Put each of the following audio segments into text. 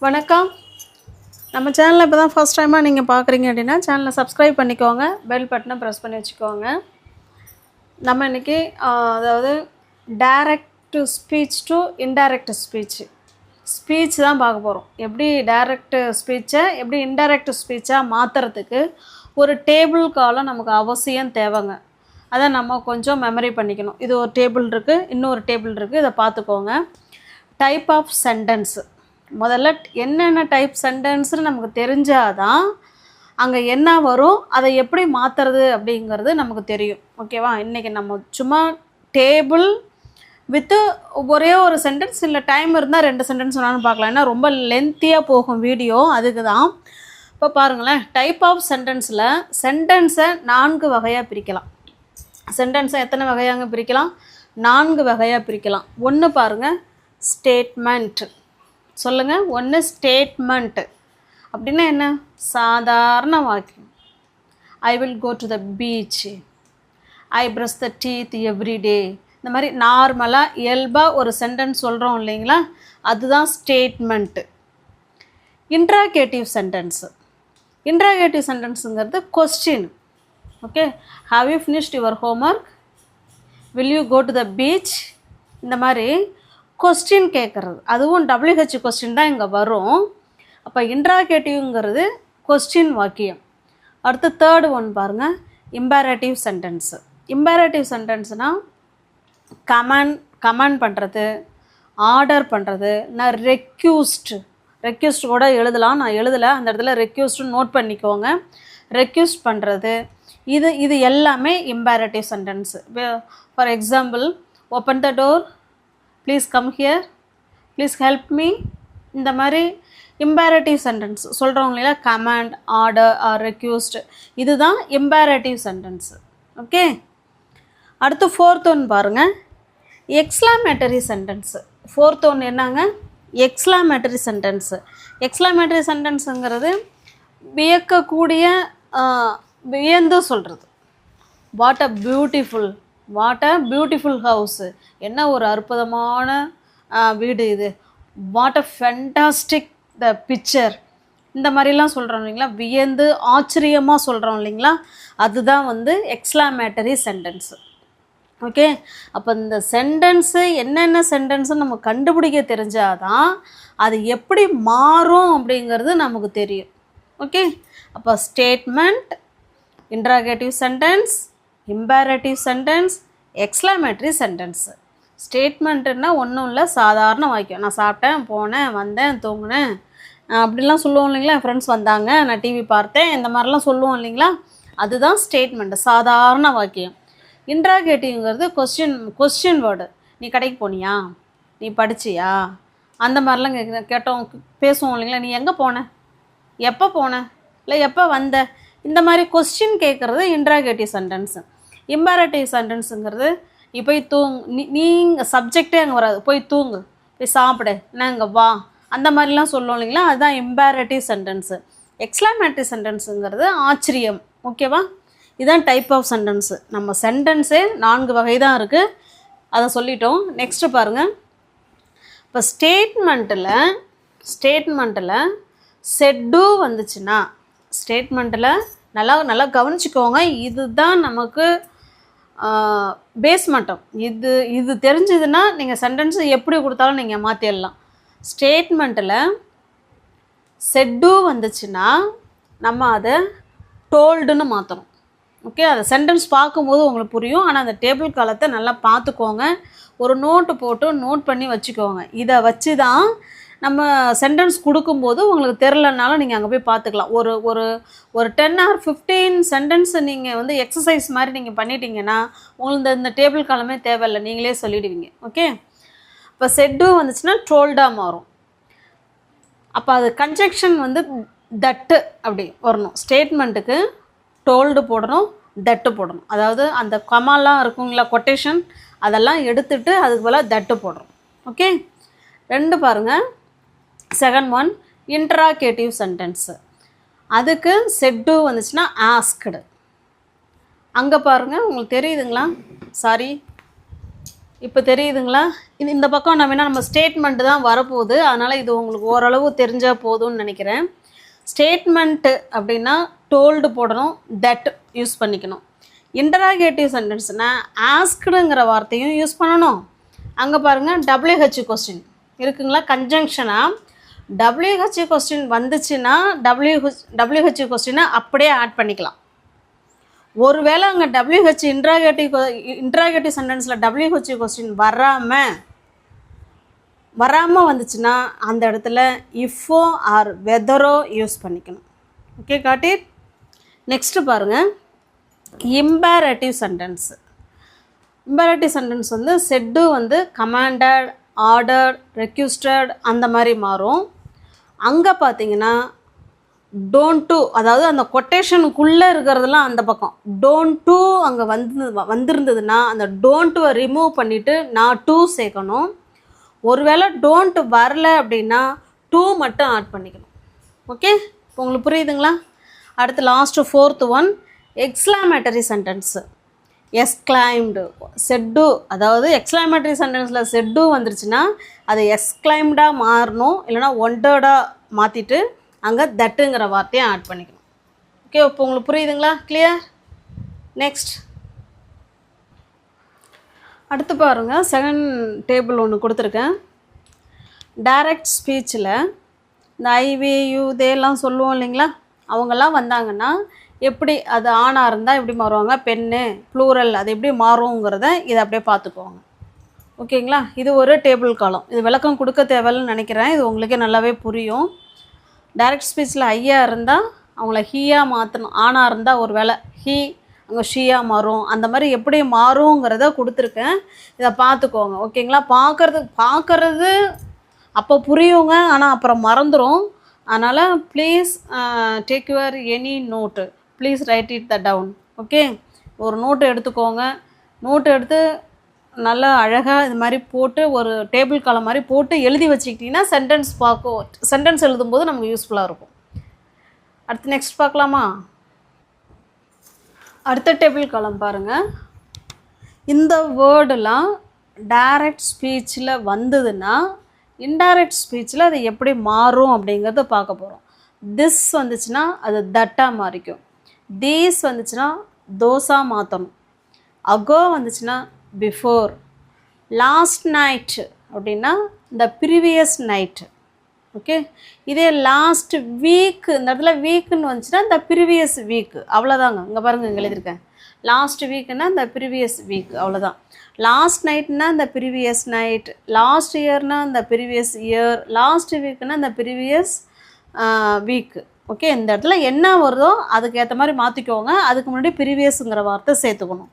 வணக்கம். நம்ம சேனலை இப்போ தான் ஃபஸ்ட் டைமாக நீங்கள் பார்க்குறீங்க அப்படின்னா சேனலை சப்ஸ்கிரைப் பண்ணிக்கோங்க, பெல் பட்டனை ப்ரெஸ் பண்ணி வச்சுக்கோங்க. நம்ம இன்றைக்கி அதாவது direct speech to indirect speech தான் பார்க்க போகிறோம். எப்படி டைரக்ட் ஸ்பீச்சை எப்படி இன்டைரக்ட் ஸ்பீச்சாக மாற்றுறதுக்கு ஒரு டேபிள் காலம் நமக்கு அவசியம் தேவைங்க. அதை நம்ம கொஞ்சம் மெமரி பண்ணிக்கணும். இது ஒரு டேபிள் இருக்குது, இன்னொரு டேபிள் இருக்குது, இதை பார்த்துக்கோங்க. டைப் ஆஃப் சென்டென்ஸு, முதல்ல என்னென்ன டைப் சென்டென்ஸ்னு நமக்கு தெரிஞ்சாதான் அங்கே என்ன வரும், அதை எப்படி மாற்றுறது அப்படிங்கிறது நமக்கு தெரியும். ஓகேவா? இன்றைக்கி நம்ம சும்மா டேபிள் வித்து ஒரே ஒரு சென்டென்ஸ், இல்லை டைம் இருந்தால் 2 சென்டென்ஸ் வேணாலும் பார்க்கலாம். ஏன்னா ரொம்ப லென்த்தியாக போகும் வீடியோ, அதுக்கு தான். இப்போ பாருங்களேன், டைப் ஆஃப் சென்டென்ஸில் சென்டென்ஸை 4 வகையாக பிரிக்கலாம். சென்டென்ஸை எத்தனை வகையாக பிரிக்கலாம்? 4 வகையாக பிரிக்கலாம். ஒன்று பாருங்கள், ஸ்டேட்மெண்ட். சொல்லுங்கள். ஒன்று ஸ்டேட்மெண்ட் அப்படின்னா என்ன? சாதாரண வாக்கியம். I will go to the beach, I brush the teeth every day. இந்த மாதிரி நார்மலாக இயல்பாக ஒரு சென்டென்ஸ் சொல்கிறோம் இல்லைங்களா, அதுதான் ஸ்டேட்மெண்ட்டு. Interrogative sentence. இன்ட்ராகேட்டிவ் சென்டென்ஸுங்கிறது question. Okay, have you finished your homework, will you go to the beach. இந்த மாதிரி கொஸ்டின் கேட்குறது, அதுவும் WH கொஸ்டின் தான் இங்கே வரும். அப்போ இன்ட்ராகேட்டிவ்ங்கிறது கொஸ்டின் வாக்கியம். அடுத்து தேர்டு ஒன் பாருங்கள், இம்பேரேட்டிவ் சென்டென்ஸு. இம்பேரேட்டிவ் சென்டென்ஸ்னால் கமாண்ட் பண்ணுறது, ஆர்டர் பண்ணுறது. நான் ரெக்யூஸ்ட் கூட எழுதலாம், நான் எழுதலை, அந்த இடத்துல ரெக்யூஸ்ட்டு நோட் பண்ணிக்கோங்க. ரெக்யூஸ்ட் பண்ணுறது, இது எல்லாமே imperative sentence. For example, open the door, please come here, please help me. இந்த மாதிரி இம்பேரேட்டிவ் சென்டென்ஸ் சொல்கிறோம் இல்லையா, கமாண்ட், ஆர்டர் ஆர் ரெக்யூஸ்ட், இதுதான் இம்பேரேட்டிவ் சென்டென்ஸு. ஓகே, அடுத்து ஃபோர்த் ஒன் பாருங்கள், எக்ஸ்க்ளாமேட்டரி சென்டென்ஸு. ஃபோர்த் ஒன் என்னங்க? எக்ஸ்க்ளாமேட்டரி சென்டென்ஸு. எக்ஸ்க்ளாமேட்டரி சென்டென்ஸுங்கிறது வியக்கக்கூடிய, வியந்து சொல்கிறது. வாட் அ பியூட்டிஃபுல் ஹவுஸு, என்ன ஒரு அற்புதமான வீடு இது, what a fantastic the picture. இந்த மாதிரிலாம் சொல்கிறோம் இல்லைங்களா, வியந்து ஆச்சரியமாக சொல்கிறோம் இல்லைங்களா, அதுதான் வந்து எக்ஸ்க்ளாமேட்டரி சென்டென்ஸு. ஓகே, அப்போ இந்த சென்டென்ஸு என்னென்ன சென்டென்ஸுன்னு நம்ம கண்டுபிடிக்க தெரிஞ்சாதான் அது எப்படி மாறும் அப்படிங்கிறது நமக்கு தெரியும். ஓகே, அப்போ statement, interrogative sentence, imperative sentence, exclamatory sentence. ஸ்டேட்மெண்ட்டுன்னா ஒன்றும் இல்லை, சாதாரண வாக்கியம். நான் சாப்பிட்டேன், போனேன், வந்தேன், தூங்கினேன் அப்படிலாம் சொல்லுவோம் இல்லைங்களா, ஃப்ரெண்ட்ஸ் வந்தாங்க, நான் டிவி பார்த்தேன், இந்த மாதிரிலாம் சொல்லுவோம் இல்லைங்களா, அதுதான் ஸ்டேட்மெண்ட்டு, சாதாரண வாக்கியம். இன்ட்ராகேட்டிவ்ங்கிறது கொஸ்டின் வேர்டு. நீ கடைக்கு போனியா, நீ படிச்சியா, அந்த மாதிரிலாம் கேட்டோம் பேசுவோம் இல்லைங்களா. நீ எங்கே போன, எப்போ போன, இல்லை எப்போ வந்த, இந்த மாதிரி கொஸ்டின் கேட்குறது இன்ட்ராகேட்டிவ் சென்டென்ஸு. இம்பேரேட்டிவ் சென்டென்ஸுங்கிறது நீ போய் நீங்கள் சப்ஜெக்டே அங்கே வராது, போய் தூங்கு, போய் சாப்பிடு, நான் இங்கே வா, அந்த மாதிரிலாம் சொல்லுவோம் இல்லைங்களா, அதுதான் இம்பேரேட்டிவ் சென்டென்ஸு. எக்ஸ்க்ளாமேட்டரி சென்டென்ஸுங்கிறது ஆச்சரியம். ஓகேவா? இதுதான் டைப் ஆஃப் சென்டென்ஸு. நம்ம சென்டென்ஸே 4 வகை தான் இருக்குது, அதை சொல்லிட்டோம். நெக்ஸ்ட்டு பாருங்கள், இப்போ ஸ்டேட்மெண்ட்டில் செட்டு வந்துச்சுன்னா, ஸ்டேட்மெண்ட்டில் நல்லா கவனிச்சிக்கோங்க. இதுதான் நமக்கு பேஸ்மட்டம். இது தெரிஞ்சதுன்னா நீங்கள் சென்டென்ஸு எப்படி கொடுத்தாலும் நீங்கள் மாற்றிடலாம். ஸ்டேட்மெண்ட்டில் செட்டு வந்துச்சுன்னா நம்ம அதை டோல்டுன்னு மாற்றணும். ஓகே, அதை சென்டென்ஸ் பார்க்கும்போது உங்களுக்கு புரியும். ஆனால் அந்த டேபிள் காலத்தை நல்லா பார்த்துக்கோங்க, ஒரு நோட்டு போட்டு நோட் பண்ணி வச்சுக்கோங்க. இதை வச்சு தான் நம்ம சென்டென்ஸ் கொடுக்கும்போது உங்களுக்கு தெரிலனாலும் நீங்கள் அங்கே போய் பார்த்துக்கலாம். ஒரு 10 or 15 சென்டென்ஸ் நீங்கள் வந்து எக்ஸசைஸ் மாதிரி நீங்கள் பண்ணிட்டீங்கன்னா உங்களுக்கு இந்த டேபிள் காலமே தேவையில்லை, நீங்களே சொல்லிடுவீங்க. ஓகே, இப்போ செட்டு வந்துச்சுன்னா டோல்டாக மாறும். அப்போ அது கன்ஜெக்ஷன் வந்து தட்டு அப்படி வரணும். ஸ்டேட்மெண்ட்டுக்கு டோல்டு போடணும், தட்டு போடணும். அதாவது அந்த கமாலாம் இருக்குங்களா, கொட்டேஷன், அதெல்லாம் எடுத்துட்டு அதுக்கு போல் தட்டு போடுறோம். ஓகே, 2 பாருங்கள். Second one interrogative sentence. அதுக்கு செட்டு வந்துச்சுன்னா ஆஸ்க்டு. அங்கே பாருங்கள், உங்களுக்கு தெரியுதுங்களா, சாரி, இப்போ தெரியுதுங்களா? இந்த பக்கம் நம்ம ஸ்டேட்மெண்ட் தான் வரப்போகுது. அதனால் இது உங்களுக்கு ஓரளவு தெரிஞ்சால் போதும்னு நினைக்கிறேன். ஸ்டேட்மெண்ட்டு அப்படின்னா டோல்டு போடணும், தட் யூஸ் பண்ணிக்கணும். இன்டராகேட்டிவ் சென்டென்ஸ்னால் ஆஸ்க்டுங்கிற வார்த்தையும் யூஸ் பண்ணணும். அங்கே பாருங்கள் WH கொஸ்டின் இருக்குங்களா, கன்ஜங்ஷனாக WH கொஸ்டின் வந்துச்சுன்னா WH கொஸ்டினை அப்படியே ஆட் பண்ணிக்கலாம். ஒருவேளை அங்கே WH இன்ட்ராகேட்டிவ் சென்டென்ஸில் WH கொஸ்டின் வராமல் வந்துச்சுன்னா அந்த இடத்துல இஃபோ ஆர் வெதரோ யூஸ் பண்ணிக்கணும். Okay, got it. நெக்ஸ்ட்டு பாருங்கள், இம்பேரேட்டிவ் சென்டென்ஸ். இம்பேரேட்டிவ் சென்டென்ஸ் வந்து செட்டு வந்து கமாண்டட், ஆர்டர், ரெக்யூஸ்டட் அந்த மாதிரி மாறும். அங்கே பார்த்தீங்கன்னா டோன்ட் டு, அதாவது அந்த கொட்டேஷனுக்குள்ளே இருக்கிறதுலாம் அந்த பக்கம் டோன்ட் டு அங்கே வந்திருந்ததுன்னா அந்த டோன்ட்டுவை ரிமூவ் பண்ணிவிட்டு நான் டூ சேர்க்கணும். ஒருவேளை டோன்ட் வரல அப்படின்னா டூ மட்டும் ஆட் பண்ணிக்கணும். ஓகே, இப்போ உங்களுக்கு புரியுதுங்களா? அடுத்து last 4th one, exclamatory sentence. Exclaimed, said, அதாவது எக்ஸ்க்ளைமேட்டரி சென்டென்ஸில் செட்டு வந்துருச்சுன்னா அது எக்ஸ்க்ளைம்டாக மாறணும், இல்லைனா ஒண்டர்டாக மாற்றிட்டு அங்கே தட்டுங்கிற வார்த்தையை ஆட் பண்ணிக்கணும். ஓகே, இப்போ உங்களுக்கு புரியுதுங்களா? கிளியர்? நெக்ஸ்ட் அடுத்து பாருங்கள், செகண்ட் டேபிள் ஒன்று கொடுத்துருக்கேன். டைரக்ட் ஸ்பீச்சில் இந்த ஐவியூ இதெல்லாம் சொல்லுவோம் இல்லைங்களா, அவங்கெல்லாம் வந்தாங்கன்னா எப்படி அது ஆணாக இருந்தால் எப்படி மாறுவாங்க, பெண்ணு ப்ளூரல் அது எப்படி மாறுங்கிறத இதை அப்படியே பார்த்துக்குவாங்க. ஓகேங்களா? இது ஒரு டேபிள் காலம். இது விளக்கம் கொடுக்க தேவைன்னு நினைக்கிறேன். இது உங்களுக்கே நல்லாவே புரியும். டைரக்ட் ஸ்பீச்சில் ஐயா இருந்தால் அவங்கள ஹீயாக மாற்றணும், ஆணாக இருந்தால் ஒரு வேளை ஹீ அங்கே ஷீயாக மாறும். அந்த மாதிரி எப்படி மாறுங்கிறத கொடுத்துருக்கேன், இதை பார்த்துக்கோங்க. ஓகேங்களா? பார்க்குறது அப்போ புரியுங்க, ஆனால் அப்புறம் மறந்துடும். அதனால் please take your any note, please write it the down. Okay, ஒரு நோட்டு எடுத்துக்கோங்க. நோட்டு எடுத்து நல்லா அழகாக இது மாதிரி போட்டு ஒரு டேபிள் காலம் மாதிரி போட்டு எழுதி வச்சுக்கிட்டிங்கன்னா சென்டென்ஸ் எழுதும்போது நமக்கு யூஸ்ஃபுல்லாக இருக்கும். அடுத்து நெக்ஸ்ட் பார்க்கலாமா? அடுத்த டேபிள் காலம் பாருங்கள். இந்த வேர்டெலாம் டைரக்ட் ஸ்பீச்சில் வந்ததுன்னா இன்டைரக்ட் ஸ்பீச்சில் அது எப்படி மாறும் அப்படிங்கிறத பார்க்க போகிறோம். திஸ் வந்துச்சுன்னா அது தட்டாக மாறிக்கும். தீஸ் வந்துச்சுன்னா தோஸாக மாற்றணும். அகோ வந்துச்சுன்னா பிஃபோர். லாஸ்ட் நைட் அப்படின்னா இந்த ப்ரீவியஸ் நைட்டு. ஓகே, இதே லாஸ்ட் வீக், இந்த இடத்துல வீக்குன்னு வந்துச்சுன்னா இந்த ப்ரீவியஸ் வீக்கு, அவ்வளோதாங்க. இங்கே பாருங்கள், இங்கே எழுதியிருக்கேன். லாஸ்ட் வீக்குன்னா இந்த ப்ரீவியஸ் வீக், அவ்வளோதான். லாஸ்ட் நைட்னா இந்த ப்ரீவியஸ் நைட், லாஸ்ட் இயர்னா இந்த ப்ரீவியஸ் இயர், லாஸ்ட் வீக்குன்னா இந்த ப்ரீவியஸ் வீக்கு. ஓகே, இந்த இடத்துல என்ன வருதோ அதுக்கு ஏற்ற மாதிரி மாற்றிக்கோங்க. அதுக்கு முன்னாடி ப்ரீவியஸுங்கிற வார்த்தை சேர்த்துக்கணும்.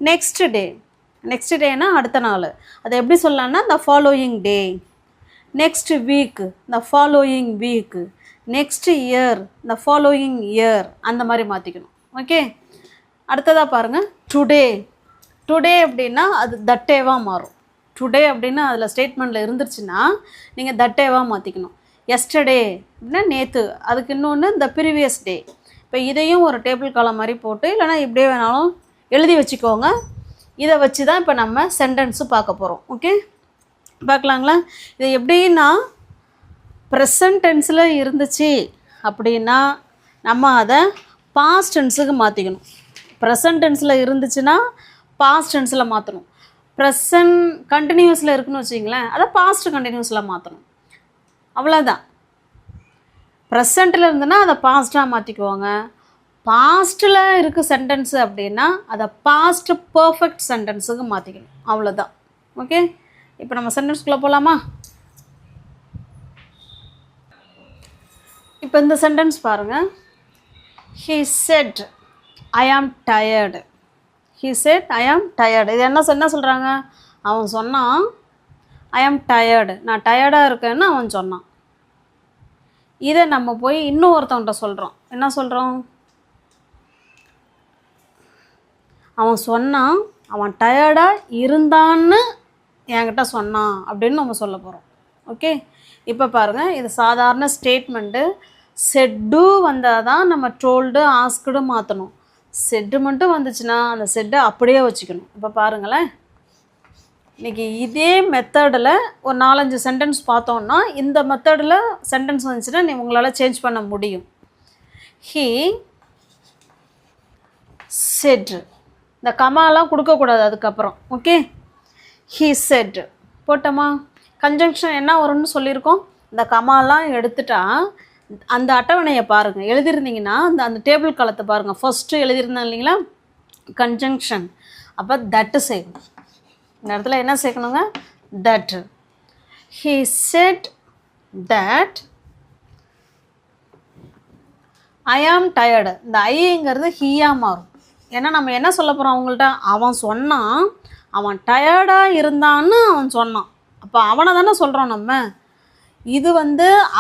நெக்ஸ்ட் டே, நெக்ஸ்ட் டேனா அடுத்த நாள், அதை எப்படி சொல்லலாம்னா the following day. Next week, the following week. Next year, the following year, அந்த மாதிரி மாற்றிக்கணும். ஓகே, அடுத்ததாக பாருங்கள், டுடே. டுடே அப்படின்னா அது தட்டேவாக மாறும். டுடே அப்படின்னா அதில் ஸ்டேட்மெண்ட்டில் இருந்துருச்சுன்னா நீங்கள் தட்டேவாக மாற்றிக்கணும். எஸ்டர்டே அப்படின்னா நேற்று, அதுக்கு இன்னொன்று இந்த ப்ரீவியஸ் டே. இப்போ இதையும் ஒரு டேபிள் காலம் மாதிரி போட்டு இல்லைனா இப்படியே வேணாலும் எழுதி வச்சுக்கோங்க. இதை வச்சு தான் இப்போ நம்ம சென்டென்ஸு பார்க்க போகிறோம். ஓகே, பார்க்கலாங்களா? இது எப்படின்னா ப்ரெசன்ட் டென்ஸில் இருந்துச்சு அப்படின்னா நம்ம அதை பாஸ்ட் டென்ஸுக்கு மாற்றிக்கணும். ப்ரெசன்ட் டென்ஸில் இருந்துச்சுன்னா பாஸ்ட் டென்ஸில் மாற்றணும். ப்ரெசன்ட் கண்டினியூஸில் இருக்குன்னு வச்சிங்களேன், அதை பாஸ்ட் கண்டினியூஸில் மாற்றணும். அவ்வளோதான். ப்ரெசண்ட்டில் இருந்துன்னா அதை பாஸ்ட்டாக மாற்றிக்குவாங்க. பாஸ்ட்டில் இருக்குது சென்டென்ஸு அப்படின்னா அதை பாஸ்ட் பர்ஃபெக்ட் சென்டென்ஸுக்கு மாற்றிக்கணும். அவ்வளோதான். ஓகே, இப்போ நம்ம சென்டென்ஸ்குள்ளே போகலாமா? இப்போ இந்த சென்டென்ஸ் பாருங்கள். He said I am tired. He said I am tired. இது என்ன சொல்கிறாங்க? அவன் சொன்னான் I am tired, நான் டயர்டாக இருக்கேன்னு அவன் சொன்னான். இதை நம்ம போய் இன்னும் ஒருத்தவன்கிட்ட சொல்கிறோம். என்ன சொல்கிறோம்? அவன் சொன்னான், அவன் டயர்டாக இருந்தான்னு என்கிட்ட சொன்னான் அப்படின்னு நம்ம சொல்ல போகிறோம். ஓகே, இப்போ பாருங்கள், இது சாதாரண ஸ்டேட்மெண்ட்டு. செட்டு வந்தால் தான் நம்ம டோல்டு ஆஸ்க்டு மாற்றணும். செட்டு மட்டும் வந்துச்சுன்னா அந்த செட்டை அப்படியே வச்சுக்கணும். இப்போ பாருங்களேன், இன்றைக்கி இதே மெத்தடில் ஒரு 4-5 சென்டென்ஸ் பார்த்தோன்னா இந்த மெத்தடில் சென்டென்ஸ் வந்துச்சுன்னா உங்களால் சேஞ்ச் பண்ண முடியும். ஹீ செட், இந்த கமாலாம் கொடுக்கக்கூடாது அதுக்கப்புறம். ஓகே, ஹீ செட் போட்டோமா. கன்ஜங்ஷன் என்ன வரும்னு சொல்லியிருக்கோம், இந்த கமாலாம் எடுத்துட்டா அந்த அட்டவணையை பாருங்கள், எழுதியிருந்தீங்கன்னா அந்த டேபிள் காலத்தை பாருங்கள். ஃபஸ்ட்டு எழுதியிருந்தேன் இல்லைங்களா கன்ஜங்ஷன், அப்போ தட்டு சேர்க்கணும். இந்த இடத்துல என்ன சேர்க்கணுங்க, that. He said that I am tired. இந்த ஐங்கிறது ஹீயாக மாறும். ஏன்னா நம்ம என்ன சொல்ல போகிறோம் அவங்கள்ட்ட, அவன் சொன்னான் அவன் டயர்டாக இருந்தான்னு அவன் சொன்னான். அப்போ அவனை தானே சொல்கிறோம் நம்ம. இது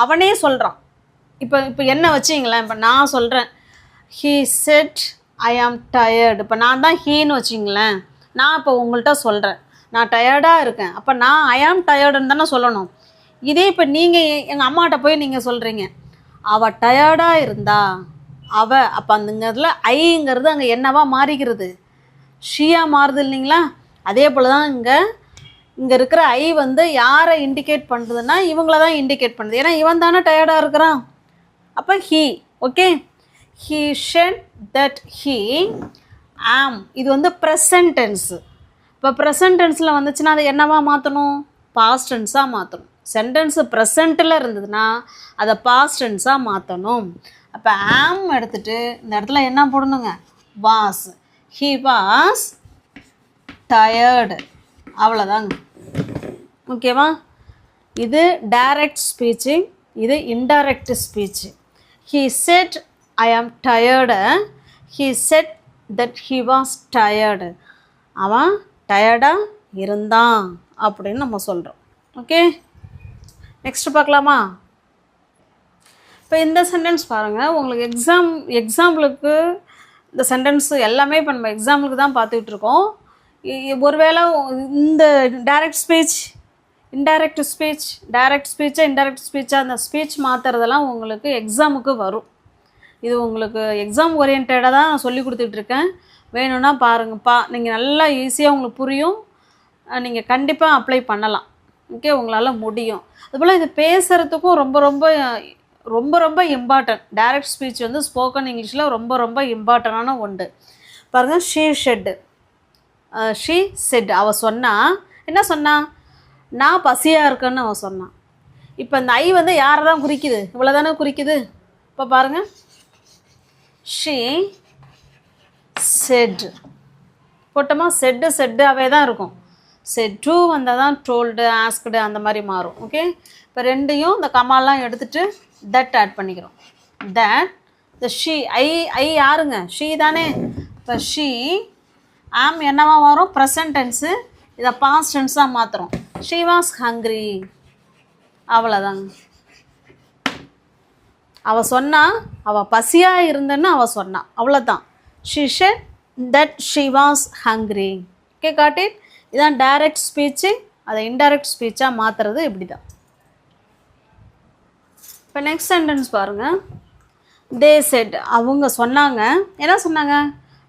அவனே சொல்கிறான். இப்போ என்ன வச்சிங்களேன், இப்போ நான் சொல்கிறேன் he set I am tired. இப்போ நான் தான் ஹீன்னு வச்சிங்களேன். நான் இப்போ உங்கள்கிட்ட சொல்கிறேன் நான் டயர்டாக இருக்கேன். அப்போ நான் ஐ ஆம் டயர்டுன்னு தானே சொல்லணும். இதே இப்போ நீங்கள் எங்கள் அம்மாட்ட போய் நீங்கள் சொல்கிறீங்க அவள் டயர்டாக இருந்தா அப்போ அந்த இதில் ஐங்கிறது அங்கே என்னவா மாறிக்கிறது, ஷீயாக மாறுது இல்லைங்களா. அதே போல் தான் இங்கே இருக்கிற ஐ யாரை இண்டிகேட் பண்ணுறதுன்னா இவங்கள தான் இண்டிகேட் பண்ணுது. ஏன்னா இவன் தானே டயர்டாக இருக்கிறான். அப்போ he. Okay, he said that he am. இது ப்ரெசன்ட் டென்ஸு. இப்போ ப்ரெசன்ட் டென்ஸில் வந்துச்சுன்னா அதை என்னவா மாற்றணும், பாஸ்ட் டென்ஸாக மாற்றணும். சென்டென்ஸு ப்ரெசண்ட்டில் இருந்ததுன்னா அதை பாஸ்ட் டென்ஸாக மாற்றணும். அப்போ ஆம் எடுத்துகிட்டு இந்த இடத்துல என்ன போடணுங்க, வாஸ். He was tired. அவ்வளோதாங்க. ஓகேவா. இது டைரக்ட் ஸ்பீச்சு, இது indirect speech. He set I am tired, he said that he was tired. அவன் டயர்டாக இருந்தான் அப்படின்னு நம்ம சொல்கிறோம். ஓகே, நெக்ஸ்ட்டு பார்க்கலாமா. இப்போ இந்த சென்டென்ஸ் பாருங்கள், உங்களுக்கு எக்ஸாம்பிளுக்கு இந்த சென்டென்ஸ் எல்லாமே இப்போ நம்ம எக்ஸாம்பிளுக்கு தான் பார்த்துக்கிட்டு இருக்கோம். ஒருவேளை இந்த direct speech indirect speech, direct ஸ்பீச்சை இன்டைரக்ட் ஸ்பீச்சாக அந்த ஸ்பீச் மாற்றுறதெல்லாம் உங்களுக்கு எக்ஸாமுக்கு வரும். இது உங்களுக்கு எக்ஸாம் ஓரியன்டாக தான் நான் சொல்லி கொடுத்துட்ருக்கேன். வேணும்னா பாருங்கப்பா, நீங்கள் நல்லா ஈஸியாக உங்களுக்கு புரியும், நீங்கள் கண்டிப்பாக அப்ளை பண்ணலாம். ஓகே, உங்களால் முடியும். அதுபோல் இது பேசுகிறதுக்கும் ரொம்ப ரொம்ப ரொம்ப ரொம்ப இம்பார்ட்டன்ட். டைரக்ட் ஸ்பீச் ஸ்போக்கன் இங்கிலீஷில் ரொம்ப ரொம்ப இம்பார்ட்டண்டான ஒன்று. பாருங்கள், ஷீ ஷெட்டு, ஷீ செட். அவள் சொன்னா என்ன சொன்னா, நான் பசியாக இருக்கேன்னு அவள் சொன்னான். இப்போ இந்த ஐ யாரை தான் குறிக்குது, இவ்வளோ தானே குறிக்குது. இப்போ பாருங்கள், ஷீ செட் போட்டோமா. செட்டாகவே தான் இருக்கும். செட் டூ வந்தால் தான் டோல்டு, ஆஸ்க்டு அந்த மாதிரி மாறும். ஓகே, இப்போ ரெண்டையும் இந்த கமாலாம் எடுத்துகிட்டு தட் ஆட் பண்ணிக்கிறோம். தட் இந்த ஷீ ஐ யாருங்க, ஷீ தானே. இப்போ ஷீ ஆம் என்னவா வரும், ப்ரெசன்ட் டென்ஸு. இதை பாஸ்ட் டென்ஸாக மாற்றுறோம். She was hungry. அவ்வளோதாங்க. அவள் சொன்னா, அவள் பசியாக இருந்தேன்னு அவள் சொன்னான், அவ்வளோதான். She said that she was hungry. Okay, got it. இதான் டைரக்ட் ஸ்பீச்சு. அதை இன்டைரக்ட் ஸ்பீச்சாக மாற்றுறது இப்படி தான். இப்போ நெக்ஸ்ட் சென்டென்ஸ் பாருங்கள். தே செட், அவங்க சொன்னாங்க. என்ன சொன்னாங்க,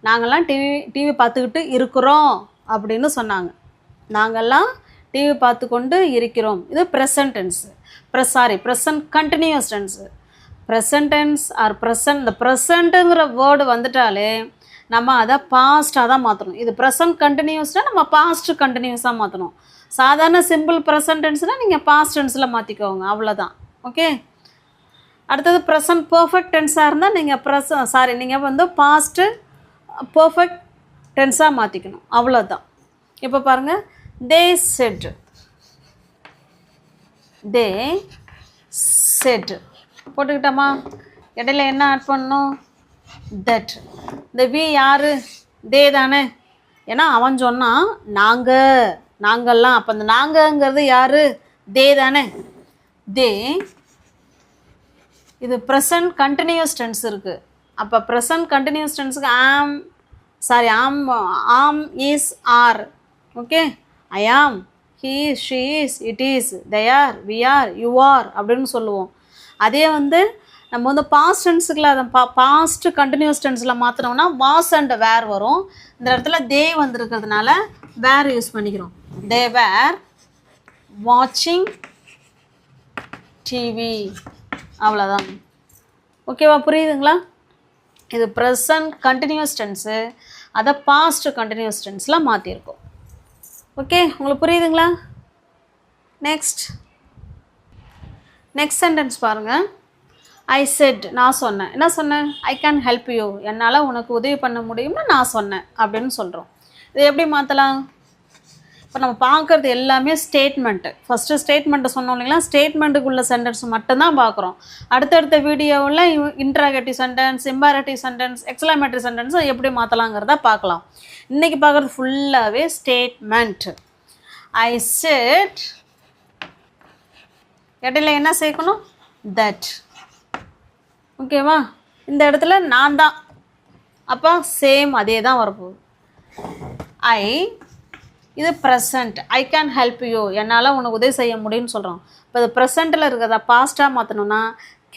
நாங்கள்லாம் டிவி பார்த்துக்கிட்டு இருக்கிறோம் அப்படின்னு சொன்னாங்க. நாங்கள்லாம் டிவி பார்த்து கொண்டு இருக்கிறோம். இது present tense. Present continuous tense. Present tense are present, இந்த ப்ரெசண்ட்டுங்கிற வேர்டு வந்துட்டாலே நம்ம அதை பாஸ்ட்டாக தான் மாற்றணும். இது ப்ரெசன்ட் கண்டினியூஸ்னால் நம்ம பாஸ்ட்டு கண்டினியூஸாக மாற்றணும். சாதாரண சிம்பிள் ப்ரெசன்ட் டென்ஸ்னால் நீங்கள் பாஸ்ட் டென்ஸில் மாற்றிக்கோங்க, அவ்வளோதான். ஓகே, அடுத்தது ப்ரெசன்ட் பர்ஃபெக்ட் டென்ஸாக இருந்தால் நீங்கள் நீங்கள் பாஸ்ட்டு பர்ஃபெக்ட் டென்ஸாக மாற்றிக்கணும், அவ்வளோதான். இப்போ பாருங்கள், தே செட், தே செட் போட்டுக்கிட்டோமா. இடையில என்ன ஆட் பண்ணணும், தட். இந்த வி யார், தே தானே. ஏன்னா அவன் சொன்னான் நாங்கள்லாம். அப்போ அந்த நாங்கங்கிறது யார், தே தானே. தே, இது ப்ரெசன்ட் கண்டினியூஸ் டென்ஸ் இருக்குது. அப்போ present continuous டென்ஸுக்கு am is R. Okay, I am, he she is, it is, they are, we are, you are அப்படின்னு சொல்லுவோம். அதே நம்ம பாஸ்ட் டென்ஸுக்குள்ள அதை பாஸ்ட் கண்டினியூஸ் டென்ஸில் மாற்றினோம்னா வாஸ் அண்ட் வேர் வரும். இந்த இடத்துல தே வந்திருக்கிறதுனால வேர் யூஸ் பண்ணிக்கிறோம். they were watching TV. அவ்வளோதான். ஓகேவா, புரியுதுங்களா? இது ப்ரெசன்ட் கண்டினியூஸ் டென்ஸு, அதை பாஸ்ட் கண்டினியூஸ் டென்ஸில் மாற்றிருக்கோம். ஓகே, உங்களுக்கு புரியுதுங்களா? நெக்ஸ்ட் சென்டென்ஸ் பாருங்கள். ஐ செட், நான் சொன்னேன். என்ன சொன்னேன்? ஐ கேன் ஹெல்ப் யூ, என்னால் உனக்கு உதவி பண்ண முடியும்னு நான் சொன்னேன் அப்படின்னு சொல்கிறோம். இது எப்படி மாற்றலாம்? இப்போ நம்ம பார்க்குறது எல்லாமே ஸ்டேட்மெண்ட்டு. ஃபஸ்ட்டு ஸ்டேட்மெண்ட்டு சொன்னோம் இல்லைங்களா? ஸ்டேட்மெண்ட்டுக்குள்ள சென்டென்ஸ் மட்டும்தான் பார்க்குறோம். அடுத்தடுத்த வீடியோவில் interrogative sentence, imperative sentence, exclamatory sentence எப்படி மாற்றலாங்கிறத பார்க்கலாம். இன்றைக்கி பார்க்குறது ஃபுல்லாகவே ஸ்டேட்மெண்ட். ஐ செட், இடையில என்ன சேர்க்கணும்? தட். ஓகேவா? இந்த இடத்துல நான் தான், அப்போ சேம் அதே தான் வரப்போகுது. ஐ, இது present. I can help you, என்னால் உனக்கு உதவி செய்ய முடியும்னு சொல்கிறோம். இப்போ இது ப்ரெசண்ட்டில் இருக்கிறத பாஸ்ட்டாக மாற்றணும்னா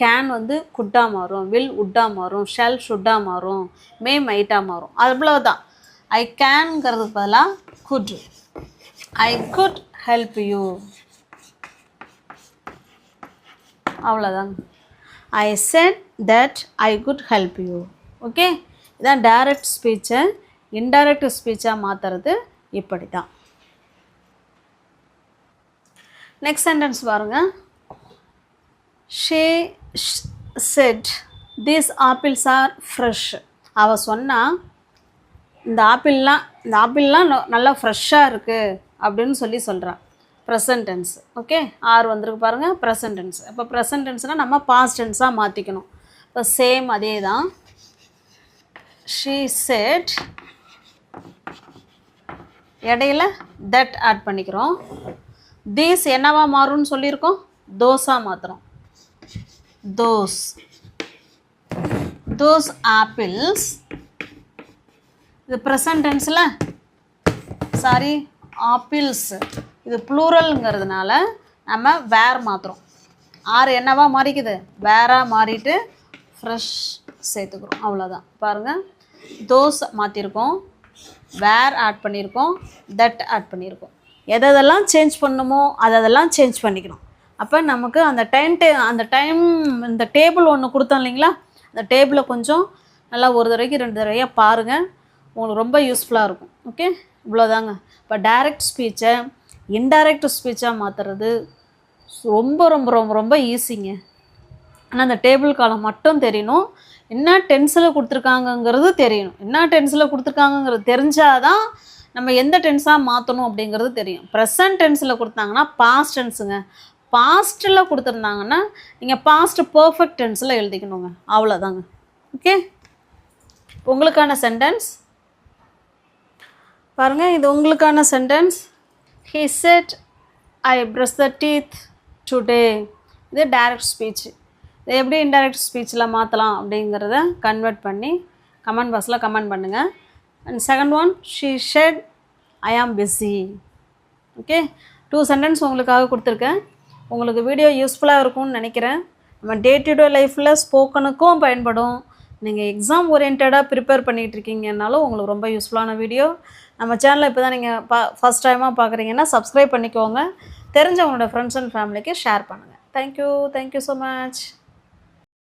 கேன் வந்து குட்டாக மாறும், வில் உட்டாக மாறும், ஷெல் ஷுட்டாக மாறும், மே மைட்டாக மாறும். அவ்வளோதான். ஐ கேன்ங்கிறதுக்கு பதிலாக could. I could help you, அவ்வளோதாங்க. I said that I could help you. Okay, இதான் டைரக்ட் ஸ்பீச்சை இன்டைரக்ட் ஸ்பீச்சாக மாற்றுறது இப்படி தான். நெக்ஸ்ட் சென்டென்ஸ் பாருங்கள். She said these apples are fresh. அவள் சொன்னால் இந்த ஆப்பிள்லாம் நல்லா ஃப்ரெஷ்ஷாக இருக்குது அப்படின்னு சொல்கிறான். Present tense. ஓகே, ஆர் வந்திருக்கு பாருங்கள், ப்ரெசன்ட் டென்ஸ். இப்போ ப்ரெசன்ட் டென்ஸ்னால் நம்ம பாஸ்ட் டென்ஸாக மாற்றிக்கணும். இப்போ சேம் அதே தான். ஷீ செட், இடையில தட் ஆட் பண்ணிக்கிறோம். தீஸ் என்னவா மாறும்னு சொல்லியிருக்கோம்? தோஸாக மாற்றுறோம். Those apples. இது ப்ரெசன்ட் டென்ஸில், சாரி, ஆப்பிள்ஸ் இது ப்ளூரல்ங்கிறதுனால நம்ம வேர் மாற்றுறோம். ஆறு என்னவா மாறிக்குது? வேராக மாறிட்டு ஃப்ரெஷ் சேர்த்துக்கிறோம். அவ்வளோதான். பாருங்கள், தோஸ் மாற்றிருக்கோம், வேர் ஆட் பண்ணியிருக்கோம், தட் ஆட் பண்ணியிருக்கோம். எதெல்லாம் சேஞ்ச் பண்ணணுமோ அதெல்லாம் சேஞ்ச் பண்ணிக்கணும். அப்போ நமக்கு அந்த டைம் இந்த டேபிள் ஒன்று கொடுத்தோம் இல்லைங்களா? அந்த டேபிளை கொஞ்சம் நல்லா ஒரு தடவைக்கு 2 தடவையாக பாருங்கள், உங்களுக்கு ரொம்ப யூஸ்ஃபுல்லாக இருக்கும். ஓகே, இவ்வளோதாங்க. இப்போ டைரக்ட் ஸ்பீச்சை இன்டைரக்ட் ஸ்பீச்சாக மாற்றுறது ரொம்ப ரொம்ப ரொம்ப ரொம்ப ஈஸிங்க. ஆனால் அந்த டேபிள் காலம் மட்டும் தெரியணும், என்ன டென்ஸில் கொடுத்துருக்காங்கங்கிறது தெரியணும். என்ன டென்ஸில் கொடுத்துருக்காங்கங்கிறது தெரிஞ்சாதான் நம்ம எந்த டென்ஸாக மாற்றணும் அப்படிங்கிறது தெரியும். ப்ரெசன்ட் டென்ஸில் கொடுத்தாங்கன்னா பாஸ்ட் டென்ஸுங்க, பாஸ்ட்டில் கொடுத்துருந்தாங்கன்னா நீங்கள் பாஸ்ட் பர்ஃபெக்ட் டென்ஸில் எழுதிக்கணுங்க. அவ்வளோதாங்க. ஓகே, உங்களுக்கான சென்டென்ஸ் பாருங்கள். இது உங்களுக்கான sentence. He said, I brushed the teeth today. இது டைரக்ட் ஸ்பீச். இது எப்படி இன்டைரக்ட் ஸ்பீச்சில் மாற்றலாம் அப்படிங்கிறத கன்வெர்ட் பண்ணி கமெண்ட் பாக்ஸில் கமெண்ட் பண்ணுங்கள். And second one, she said, I am busy. Okay, 2 sentence உங்களுக்காக கொடுத்துருக்கேன். உங்களுக்கு வீடியோ யூஸ்ஃபுல்லாக இருக்கும்னு நினைக்கிறேன். நம்ம டே டு டே லைஃப்பில் ஸ்போக்கனுக்கும் பயன்படும். நீங்கள் எக்ஸாம் ஓரியன்டாக ப்ரிப்பேர் பண்ணிகிட்டு இருக்கீங்கன்னாலும் உங்களுக்கு ரொம்ப யூஸ்ஃபுல்லான வீடியோ. நம்ம சேனலை இப்போ தான் நீங்கள் ஃபஸ்ட் டைமாக பார்க்குறீங்கன்னா சப்ஸ்கிரைப் பண்ணிக்கோங்க. தெரிஞ்சவங்களோட ஃப்ரெண்ட்ஸ் அண்ட் ஃபேமிலிக்கு ஷேர் பண்ணுங்கள். Thank you so much.